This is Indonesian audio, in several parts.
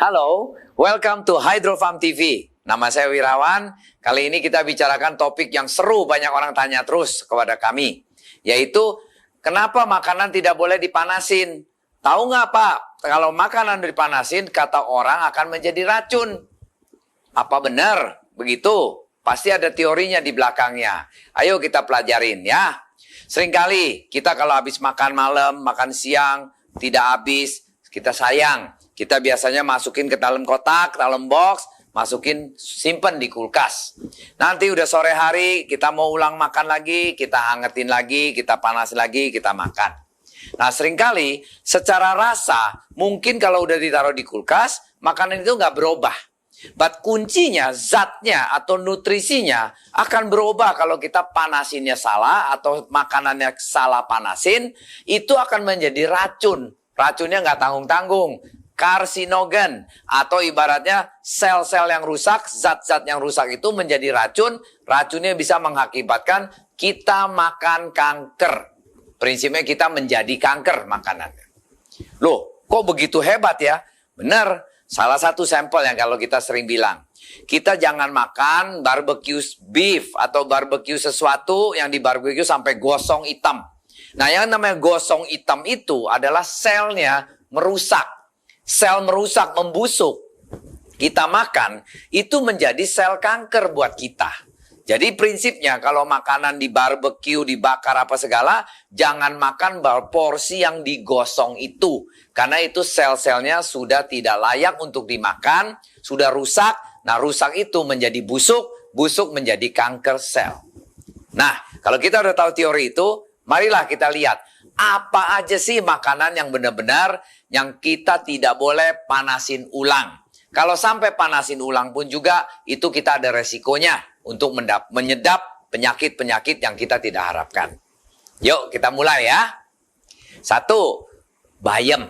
Halo, welcome to Hydro Farm TV. Nama saya Wirawan. Kali ini kita bicarakan topik yang seru, banyak orang tanya terus kepada kami. Yaitu, kenapa makanan tidak boleh dipanasin? Tahu nggak Pak, kalau makanan dipanasin, kata orang akan menjadi racun. Apa benar? Begitu? Pasti ada teorinya di belakangnya. Ayo kita pelajarin ya. Seringkali kita kalau habis makan malam, makan siang, tidak habis, kita sayang. Kita biasanya masukin ke dalam kotak, dalam box, masukin, simpen di kulkas. Nanti udah sore hari, kita mau ulang makan lagi, kita hangetin lagi, kita panas lagi, kita makan. Nah seringkali secara rasa, mungkin kalau udah ditaruh di kulkas, makanan itu nggak berubah. But kuncinya, zatnya atau nutrisinya akan berubah kalau kita panasinnya salah atau makanannya salah panasin, itu akan menjadi racun. Racunnya nggak tanggung-tanggung. Karsinogen atau ibaratnya sel-sel yang rusak, zat-zat yang rusak itu menjadi racun. Racunnya bisa mengakibatkan kita makan kanker. Prinsipnya kita menjadi kanker makanannya. Loh, kok begitu hebat ya? Benar. Salah satu sampel yang kalau kita sering bilang, kita jangan makan barbecue beef atau barbecue sesuatu yang di barbecue sampai gosong hitam. Nah, yang namanya gosong hitam itu adalah selnya merusak. Sel merusak, membusuk. Kita makan, itu menjadi sel kanker buat kita. Jadi prinsipnya kalau makanan di barbecue, dibakar apa segala, jangan makan porsi yang digosong itu. Karena itu sel-selnya sudah tidak layak untuk dimakan, sudah rusak. Nah rusak itu menjadi busuk, busuk menjadi kanker sel. Nah kalau kita udah tahu teori itu, marilah kita lihat. Apa aja sih makanan yang benar-benar yang kita tidak boleh panasin ulang. Kalau sampai panasin ulang pun juga itu kita ada resikonya untuk menyedap penyakit-penyakit yang kita tidak harapkan. Yuk kita mulai ya. 1. Bayam.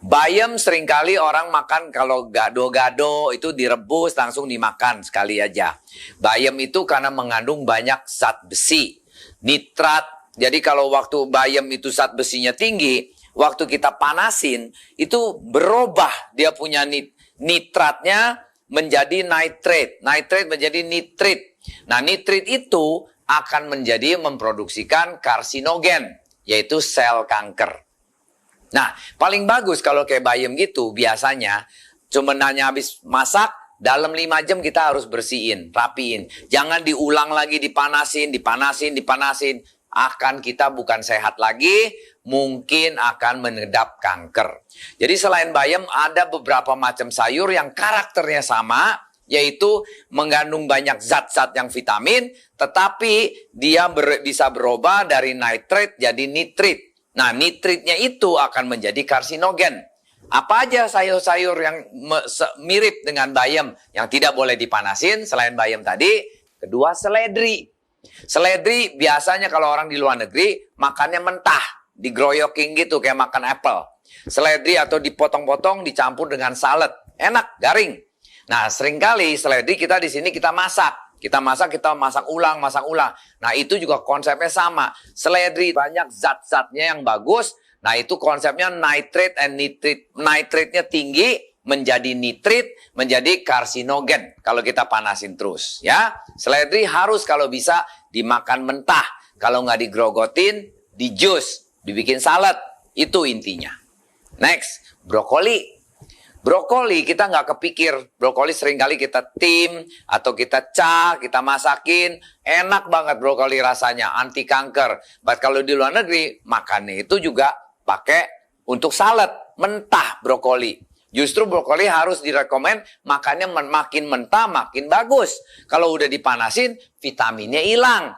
Bayam seringkali orang makan kalau gado-gado itu direbus langsung dimakan sekali aja. Bayam itu karena mengandung banyak zat besi, nitrat. Jadi kalau waktu bayam itu zat besinya tinggi, waktu kita panasin itu berubah dia punya nitratnya menjadi nitrate. Nitrate menjadi nitrit. Nah nitrit itu akan memproduksikan karsinogen, yaitu sel kanker. Nah paling bagus kalau kayak bayam gitu biasanya cuma hanya habis masak, dalam 5 jam kita harus bersihin, rapiin. Jangan diulang lagi dipanasin. Akan kita bukan sehat lagi, mungkin akan menedap kanker. Jadi selain bayam ada beberapa macam sayur yang karakternya sama, yaitu mengandung banyak zat-zat yang vitamin, tetapi dia bisa berubah dari nitrate jadi nitrit. Nah nitritnya itu akan menjadi karsinogen. Apa aja sayur-sayur yang mirip dengan bayam yang tidak boleh dipanasin selain bayam tadi? Kedua, seledri. Seledri biasanya kalau orang di luar negeri makannya mentah, digroyoking gitu kayak makan apple. Seledri atau dipotong-potong dicampur dengan salad, enak, garing. Nah, seringkali seledri kita di sini kita masak. Kita masak ulang. Nah, itu juga konsepnya sama. Seledri banyak zat-zatnya yang bagus. Nah, itu konsepnya nitrate and nitrit. Nitrate-nya tinggi menjadi nitrit, menjadi karsinogen kalau kita panasin terus ya. Seledri harus kalau bisa dimakan mentah, kalau nggak digrogotin, di jus, dibikin salad, itu intinya. Next, brokoli. Brokoli kita nggak kepikir, brokoli seringkali kita tim atau kita kita masakin, enak banget brokoli rasanya, anti kanker. But kalau di luar negeri makannya itu juga pakai untuk salad, mentah brokoli. Justru brokoli harus direkomend makannya makin mentah makin bagus. Kalau udah dipanasin vitaminnya hilang,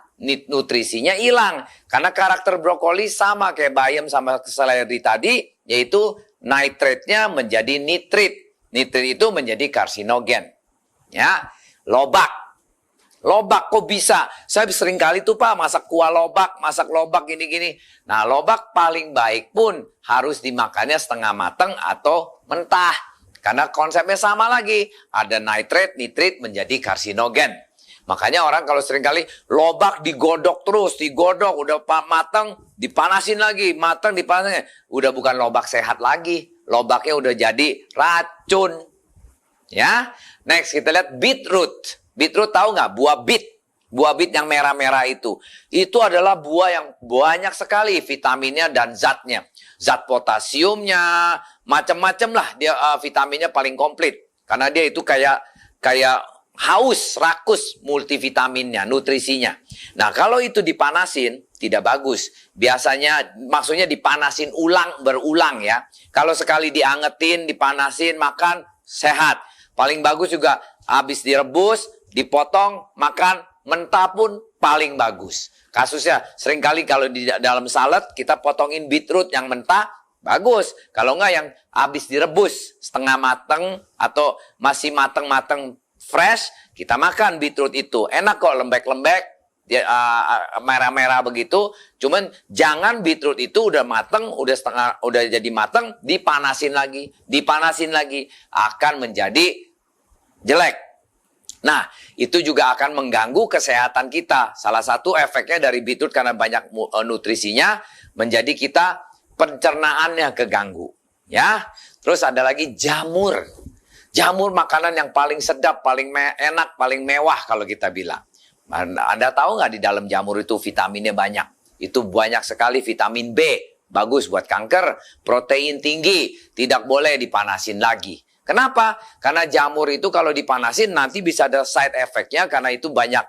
nutrisinya hilang. Karena karakter brokoli sama kayak bayam sama seledri tadi, yaitu nitrate-nya menjadi nitrit. Nitrit itu menjadi karsinogen. Ya, lobak. Lobak kok bisa? Saya sering kali tuh Pak masak kuah lobak, masak lobak gini-gini. Nah lobak paling baik pun harus dimakannya setengah matang atau mentah. Karena konsepnya sama lagi. Ada nitrate, nitrit menjadi karsinogen. Makanya orang kalau sering kali lobak digodok terus, udah matang, dipanasin lagi, matang, dipanasin. Udah bukan lobak sehat lagi. lobaknya udah jadi racun. Ya, next kita lihat beetroot. Beetroot tahu nggak? Buah beet. Buah beet yang merah-merah itu. Itu adalah buah yang banyak sekali vitaminnya dan zatnya. Zat potasiumnya, macam-macam lah. Dia vitaminnya paling komplit. Karena dia itu kayak haus, rakus multivitaminnya, nutrisinya. Nah, kalau itu dipanasin, tidak bagus. Biasanya, maksudnya dipanasin berulang ya. Kalau sekali diangetin, dipanasin, makan, sehat. Paling bagus juga habis direbus, dipotong, makan, mentah pun paling bagus. Kasusnya seringkali kalau di dalam salad kita potongin beetroot yang mentah, bagus. Kalau enggak yang habis direbus, setengah mateng atau masih mateng-mateng fresh, kita makan beetroot itu. Enak kok, lembek-lembek, merah-merah begitu. Cuman jangan beetroot itu udah mateng, udah jadi mateng, dipanasin lagi, akan menjadi jelek. Nah, itu juga akan mengganggu kesehatan kita. Salah satu efeknya dari beetroot karena banyak nutrisinya, menjadi kita pencernaannya keganggu. Ya, terus ada lagi jamur. Jamur makanan yang paling sedap, paling enak, paling mewah kalau kita bilang. Anda tahu nggak di dalam jamur itu vitaminnya banyak? Itu banyak sekali vitamin B. Bagus buat kanker, protein tinggi, tidak boleh dipanasin lagi. Kenapa? Karena jamur itu kalau dipanasin nanti bisa ada side effect-nya karena itu banyak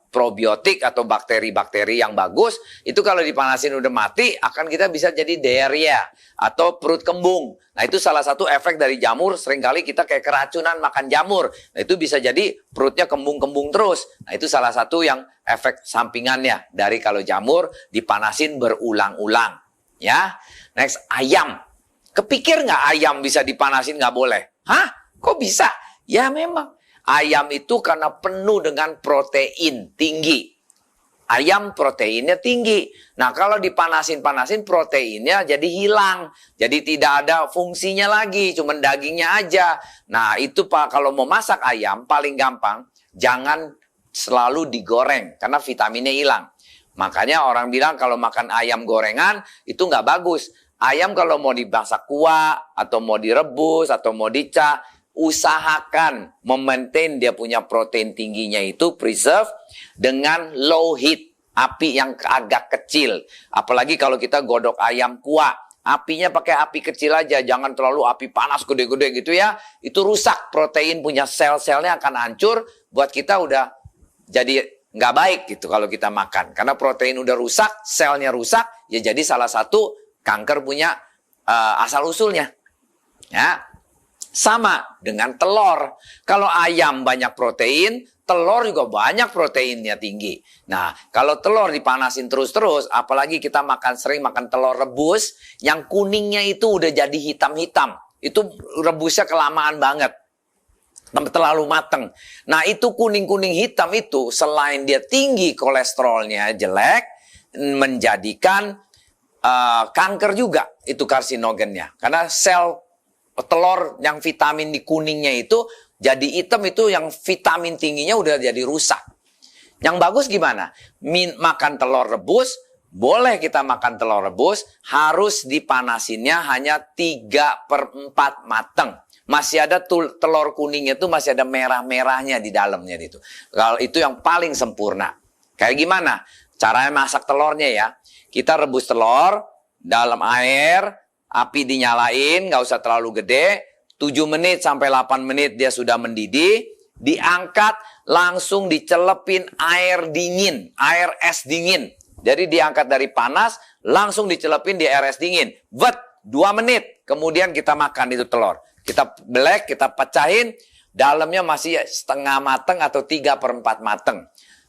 probiotik atau bakteri-bakteri yang bagus. Itu kalau dipanasin udah mati, akan kita bisa jadi diarrhea atau perut kembung. Nah, itu salah satu efek dari jamur. Seringkali kita kayak keracunan makan jamur. Nah, itu bisa jadi perutnya kembung-kembung terus. Nah, itu salah satu yang efek sampingannya dari kalau jamur dipanasin berulang-ulang. Ya, next, ayam. Kepikir nggak ayam bisa dipanasin nggak boleh? Hah? Kok bisa? Ya memang. Ayam itu karena penuh dengan protein tinggi. Ayam proteinnya tinggi. Nah, kalau dipanasin-panasin proteinnya jadi hilang. Jadi tidak ada fungsinya lagi, cuma dagingnya aja. Nah, itu Pak, kalau mau masak ayam paling gampang, jangan selalu digoreng karena vitaminnya hilang. Makanya orang bilang kalau makan ayam gorengan itu nggak bagus. Ayam kalau mau dimasak kuah, atau mau direbus, atau mau dicah, usahakan memaintain dia punya protein tingginya itu preserve dengan low heat, api yang agak kecil. Apalagi kalau kita godok ayam kuah, apinya pakai api kecil aja, jangan terlalu api panas gede-gede gitu ya. Itu rusak, protein punya sel-selnya akan hancur, buat kita udah jadi nggak baik gitu kalau kita makan. Karena protein udah rusak, selnya rusak, ya jadi salah satu kanker punya asal-usulnya. Ya. Sama dengan telur. Kalau ayam banyak protein, telur juga banyak proteinnya tinggi. Nah, kalau telur dipanasin terus-terus, apalagi kita sering makan telur rebus, yang kuningnya itu udah jadi hitam-hitam. Itu rebusnya kelamaan banget. Terlalu mateng. Nah, itu kuning-kuning hitam itu, selain dia tinggi kolesterolnya jelek, menjadikan kanker juga itu karsinogennya. Karena sel telur yang vitamin di kuningnya itu jadi hitam, itu yang vitamin tingginya udah jadi rusak. Yang bagus gimana? Makan telur rebus, boleh kita makan telur rebus, harus dipanasinnya hanya 3/4 mateng. Masih ada telur kuningnya itu masih ada merah-merahnya di dalamnya itu. Kalau itu yang paling sempurna. Kayak gimana? Caranya masak telurnya ya. Kita rebus telur dalam air, api dinyalain, nggak usah terlalu gede. 7 menit sampai 8 menit dia sudah mendidih. Diangkat, langsung dicelepin air dingin, air es dingin. Jadi diangkat dari panas, langsung dicelepin di air es dingin. 2 menit, kemudian kita makan itu telur. Kita belek, kita pecahin, dalamnya masih setengah mateng atau 3/4 mateng.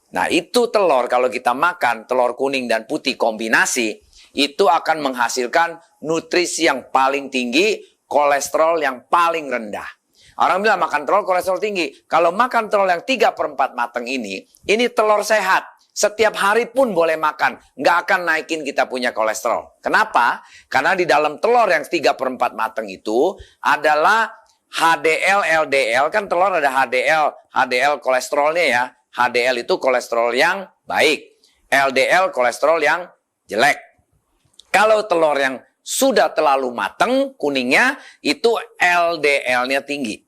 Nah, itu telur kalau kita makan, telur kuning dan putih kombinasi, itu akan menghasilkan nutrisi yang paling tinggi, kolesterol yang paling rendah. Orang bilang makan telur kolesterol tinggi. Kalau makan telur yang 3/4 mateng ini telur sehat. Setiap hari pun boleh makan. Nggak akan naikin kita punya kolesterol. Kenapa? Karena di dalam telur yang 3/4 mateng itu adalah HDL, LDL. Kan telur ada HDL kolesterolnya ya. HDL itu kolesterol yang baik. LDL kolesterol yang jelek. Kalau telur yang sudah terlalu matang kuningnya, itu LDL-nya tinggi.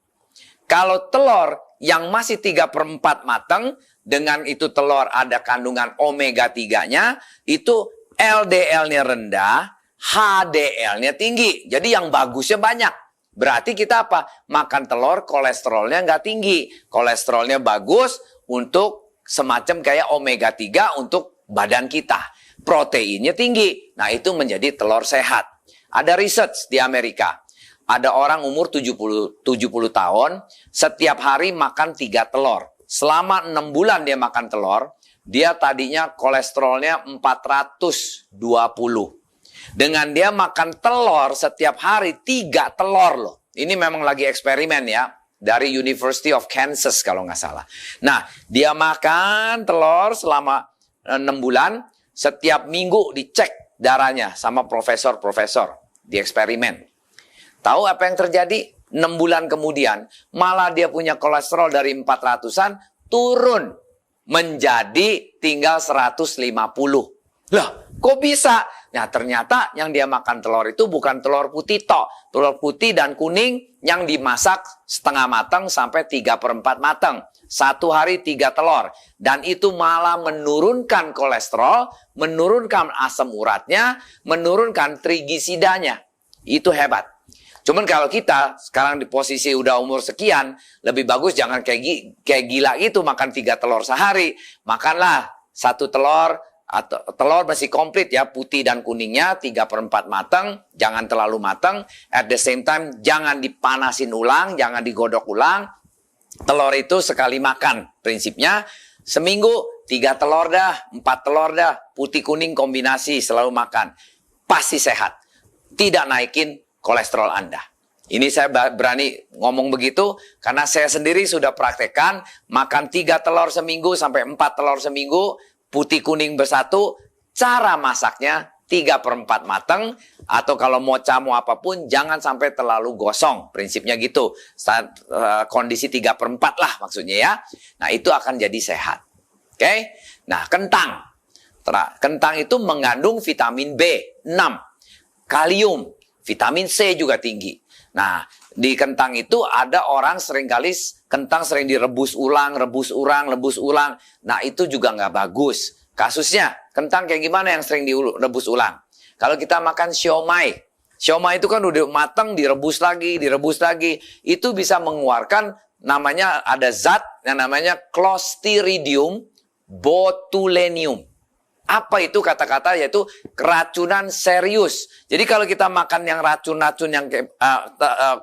Kalau telur yang masih 3/4 matang, dengan itu telur ada kandungan omega 3-nya, itu LDL-nya rendah, HDL-nya tinggi. Jadi yang bagusnya banyak. Berarti kita apa? Makan telur, kolesterolnya nggak tinggi. Kolesterolnya bagus untuk semacam kayak omega 3 untuk badan kita. Proteinnya tinggi. Nah, itu menjadi telur sehat. Ada research di Amerika. Ada orang umur 70 tahun, setiap hari makan 3 telur. Selama 6 bulan dia makan telur, dia tadinya kolesterolnya 420. Dengan dia makan telur setiap hari 3 telur loh. Ini memang lagi eksperimen ya. Dari University of Kansas kalau nggak salah. Nah, dia makan telur selama 6 bulan. Setiap minggu dicek darahnya sama profesor-profesor di eksperimen. Tahu apa yang terjadi? 6 bulan kemudian, malah dia punya kolesterol dari 400-an turun menjadi tinggal 150. Lah, kok bisa? Nah, ternyata yang dia makan telur itu bukan telur putih tok. Telur putih dan kuning yang dimasak setengah matang sampai 3/4 matang. 1 hari 3 telur. Dan itu malah menurunkan kolesterol, menurunkan asam uratnya, menurunkan trigliseridanya. Itu hebat. Cuman kalau kita sekarang di posisi udah umur sekian, lebih bagus jangan kayak gila gitu makan 3 telur sehari. Makanlah 1 telur, atau telur masih komplit ya, putih dan kuningnya 3/4 matang, jangan terlalu matang. At the same time, jangan dipanasin ulang, jangan digodok ulang. Telur itu sekali makan, prinsipnya seminggu 3 telur dah, 4 telur dah, putih kuning kombinasi selalu makan. Pasti sehat, tidak naikin kolesterol Anda. Ini saya berani ngomong begitu karena saya sendiri sudah praktekkan makan 3 telur seminggu sampai 4 telur seminggu, putih kuning bersatu, cara masaknya 3/4 matang, atau kalau mau camu apapun jangan sampai terlalu gosong, prinsipnya gitu. Kondisi 3/4 lah maksudnya ya. Nah, itu akan jadi sehat. Oke? Nah, kentang. Kentang itu mengandung vitamin B6, kalium, vitamin C juga tinggi. Nah, di kentang itu ada orang seringkali kentang sering direbus ulang, rebus ulang. Nah, itu juga nggak bagus. Kasusnya, kentang kayak gimana yang sering direbus ulang? Kalau kita makan siomay itu kan udah matang, direbus lagi. Itu bisa mengeluarkan namanya, ada zat yang namanya Clostridium botulinum. Apa itu kata-kata? Yaitu keracunan serius. Jadi kalau kita makan yang racun-racun yang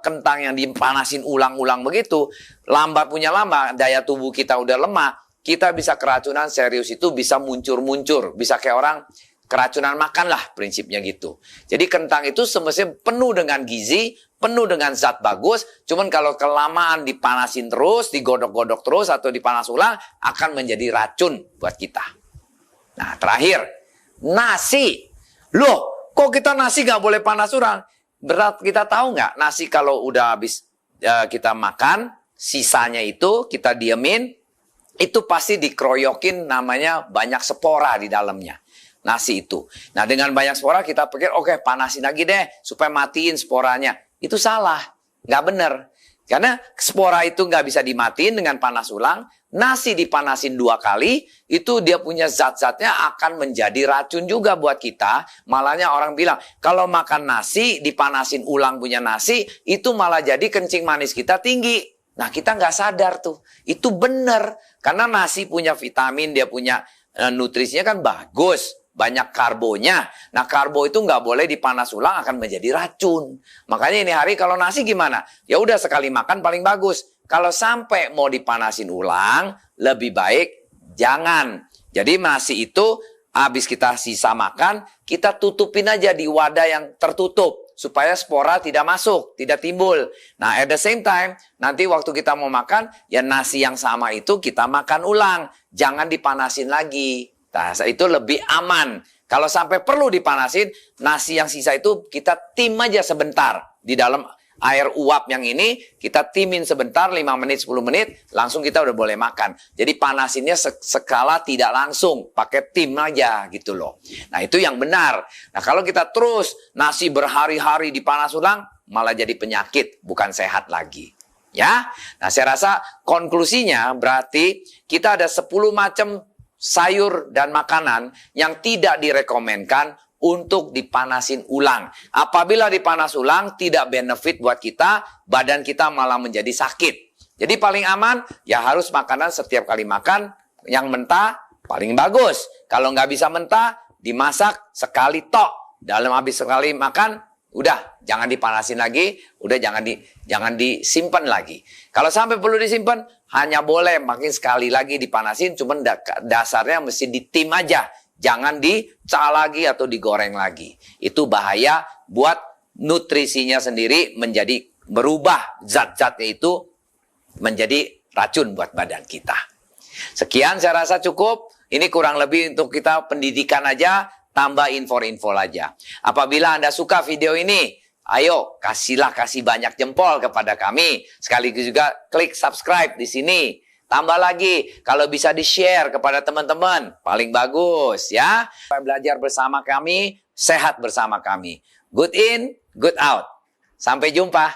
kentang yang dipanasin ulang-ulang begitu, lambat daya tubuh kita udah lemah, kita bisa keracunan serius, itu bisa muncur-muncur, bisa kayak orang keracunan makan lah, prinsipnya gitu. Jadi kentang itu semestinya penuh dengan gizi, penuh dengan zat bagus, cuman kalau kelamaan dipanasin terus, digodok-godok terus atau dipanas ulang, akan menjadi racun buat kita. Nah, terakhir, nasi. Loh, kok kita nasi nggak boleh panas ulang? Berat, kita tahu nggak? Nasi kalau udah habis kita makan, sisanya itu kita diemin, itu pasti dikeroyokin, namanya banyak spora di dalamnya. Nasi itu. Nah, dengan banyak spora kita pikir, oke, panasin lagi deh, supaya matiin sporanya. Itu salah, nggak bener. Karena spora itu nggak bisa dimatiin dengan panas ulang. Nasi dipanasin 2 kali, itu dia punya zat-zatnya akan menjadi racun juga buat kita. Malahnya orang bilang, kalau makan nasi, dipanasin ulang punya nasi, itu malah jadi kencing manis kita tinggi. Nah, kita nggak sadar tuh. Itu benar. Karena nasi punya vitamin, dia punya nutrisinya kan bagus. Banyak karbonya. Nah, karbo itu nggak boleh dipanas ulang, akan menjadi racun. Makanya ini hari kalau nasi gimana? Ya udah sekali makan paling bagus. Kalau sampai mau dipanasin ulang, lebih baik jangan. Jadi nasi itu habis kita sisa makan, kita tutupin aja di wadah yang tertutup. Supaya spora tidak masuk, tidak timbul. Nah, at the same time, nanti waktu kita mau makan, ya nasi yang sama itu kita makan ulang. Jangan dipanasin lagi. Nah, itu lebih aman. Kalau sampai perlu dipanasin, nasi yang sisa itu kita tim aja sebentar di dalam air uap yang ini kita timin sebentar 5 menit 10 menit langsung kita udah boleh makan. Jadi panasinnya skala tidak langsung, pakai tim aja gitu loh. Nah, itu yang benar. Nah, kalau kita terus nasi berhari-hari dipanas ulang malah jadi penyakit, bukan sehat lagi. Ya. Nah, saya rasa konklusinya berarti kita ada 10 macam sayur dan makanan yang tidak direkomendkan untuk dipanasin ulang. Apabila dipanas ulang tidak benefit buat kita, badan kita malah menjadi sakit. Jadi paling aman ya harus makanan setiap kali makan yang mentah paling bagus. Kalau nggak bisa mentah, dimasak sekali tok. Dalam habis sekali makan, udah jangan dipanasin lagi, udah jangan disimpan lagi. Kalau sampai perlu disimpan, hanya boleh makin sekali lagi dipanasin, cuman dasarnya mesti ditim aja. Jangan dicah lagi atau digoreng lagi. Itu bahaya buat nutrisinya sendiri menjadi berubah. Zat-zatnya itu menjadi racun buat badan kita. Sekian saya rasa cukup. Ini kurang lebih untuk kita pendidikan aja. Tambah info-info aja. Apabila Anda suka video ini, ayo kasih banyak jempol kepada kami. Sekaligus juga klik subscribe di sini. Tambah lagi, kalau bisa di-share kepada teman-teman, paling bagus ya. Belajar bersama kami, sehat bersama kami. Good in, good out. Sampai jumpa.